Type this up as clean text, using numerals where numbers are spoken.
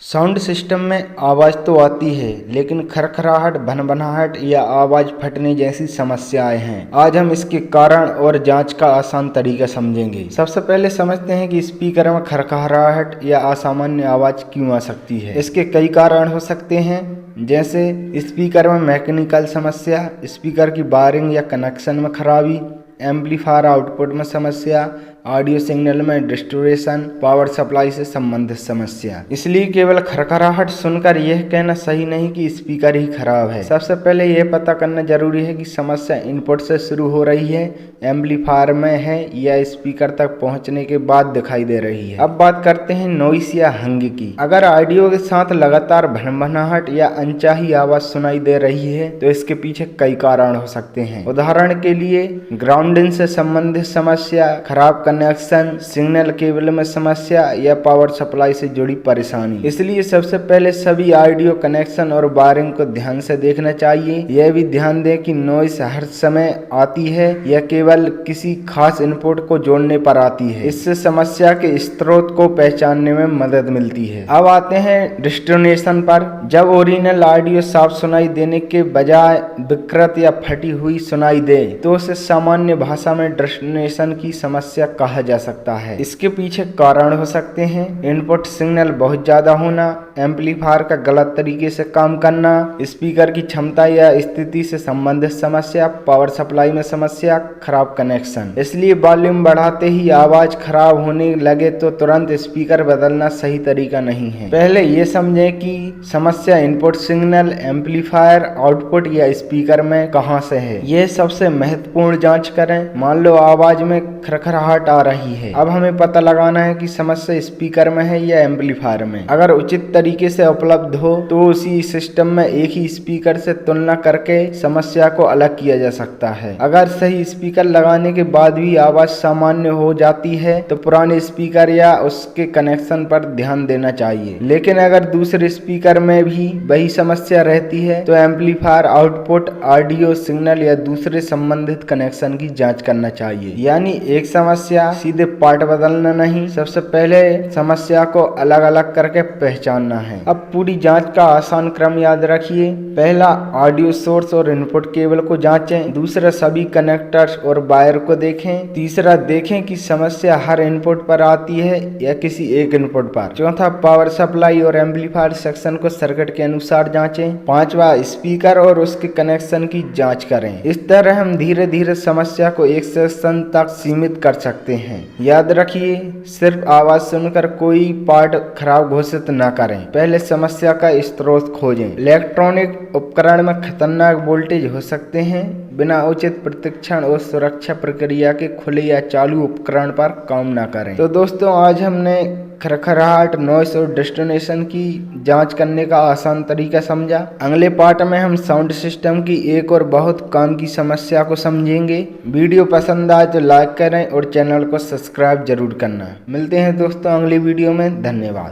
Sound system में आवाज़ तो आती है, लेकिन खरखराहट, भनभनाहट या आवाज़ फटने जैसी समस्याएं हैं। आज हम इसके कारण और जांच का आसान तरीका समझेंगे। सबसे पहले समझते हैं कि स्पीकर में खरखराहट या असामान्य आवाज़ क्यों आ सकती है। इसके कई कारण हो सकते हैं, जैसे स्पीकर में मैकेनिकल समस्या, स्पीकर की वायरिंग या कनेक्शन में खराबी, एम्पलीफायर आउटपुट में समस्या, ऑडियो सिग्नल में डिस्टोरेशन, पावर सप्लाई से संबंधित समस्या। इसलिए केवल खरखराहट सुनकर यह कहना सही नहीं कि स्पीकर ही खराब है। सबसे पहले यह पता करना जरूरी है कि समस्या इनपुट से शुरू हो रही है, एम्पलीफायर में है या स्पीकर तक पहुंचने के बाद दिखाई दे रही है। अब बात करते हैं नॉइस या हंग की। अगर ऑडियो के साथ लगातार भनभनाहट या अनचाही आवाज सुनाई दे रही है तो इसके पीछे कई कारण हो सकते हैं। उदाहरण के लिए ग्राउंडिंग से संबंधित समस्या, खराब कनेक्शन, सिग्नल केबल में समस्या या पावर सप्लाई से जुड़ी परेशानी। इसलिए सबसे पहले सभी ऑडियो कनेक्शन और वायरिंग को ध्यान से देखना चाहिए। यह भी ध्यान दें कि नॉइस हर समय आती है या केवल किसी खास इनपुट को जोड़ने पर आती है। इससे समस्या के स्रोत को पहचानने में मदद मिलती है। अब आते हैं डिस्टोनेशन पर। जब ओरिजिनल ऑडियो साफ सुनाई देने के बजाय विकृत या फटी हुई सुनाई दे तो उसे सामान्य भाषा में डिस्टोनेशन की समस्या कहा जा सकता है। इसके पीछे कारण हो सकते हैं इनपुट सिग्नल बहुत ज्यादा होना, एम्पलीफायर का गलत तरीके से काम करना, स्पीकर की क्षमता या स्थिति से संबंधित समस्या, पावर सप्लाई में समस्या, खराब कनेक्शन। इसलिए वॉल्यूम बढ़ाते ही आवाज खराब होने लगे तो तुरंत स्पीकर बदलना सही तरीका नहीं है। पहले ये समझें कि समस्या इनपुट सिग्नल, एम्पलीफायर आउटपुट या स्पीकर में कहां से है। यह सबसे महत्वपूर्ण जांच करें। मान लो आवाज में खरखराहट आ रही है। अब हमें पता लगाना है कि समस्या स्पीकर में है या एम्पलीफायर में। अगर उचित तरीके से उपलब्ध हो तो उसी सिस्टम में एक ही स्पीकर से तुलना करके समस्या को अलग किया जा सकता है। अगर सही स्पीकर लगाने के बाद भी आवाज सामान्य हो जाती है तो पुराने स्पीकर या उसके कनेक्शन पर ध्यान देना चाहिए। लेकिन अगर दूसरे स्पीकर में भी वही समस्या रहती है तो एम्पलीफायर आउटपुट, ऑडियो सिग्नल या दूसरे संबंधित कनेक्शन की जांच करना चाहिए। यानी एक समस्या सीधे पार्ट बदलना नहीं, सबसे पहले समस्या को अलग अलग करके पहचानना है। अब पूरी जांच का आसान क्रम याद रखिए। पहला, ऑडियो सोर्स और इनपुट केबल को जांचें। दूसरा, सभी कनेक्टर्स और वायर को देखें। तीसरा, देखें कि समस्या हर इनपुट पर आती है या किसी एक इनपुट पर। चौथा, पावर सप्लाई और एम्पलीफायर सेक्शन को सर्किट के अनुसार जांचें। पांचवा, स्पीकर और उसके कनेक्शन की जांच करें। इस तरह हम धीरे धीरे समस्या को एक सेक्शन तक सीमित कर सकते हैं। याद रखिए, सिर्फ आवाज सुनकर कोई पार्ट खराब घोषित न करें। पहले समस्या का स्रोत खोजें। इलेक्ट्रॉनिक उपकरण में खतरनाक वोल्टेज हो सकते हैं। बिना उचित प्रशिक्षण और सुरक्षा प्रक्रिया के खुले या चालू उपकरण पर काम न करें। तो दोस्तों, आज हमने खरखराहट, नॉइस और डिस्टोनेशन की जांच करने का आसान तरीका समझा। अगले पार्ट में हम साउंड सिस्टम की एक और बहुत काम की समस्या को समझेंगे। वीडियो पसंद आए तो लाइक करें और चैनल को सब्सक्राइब जरूर करना। मिलते हैं दोस्तों अगली वीडियो में। धन्यवाद।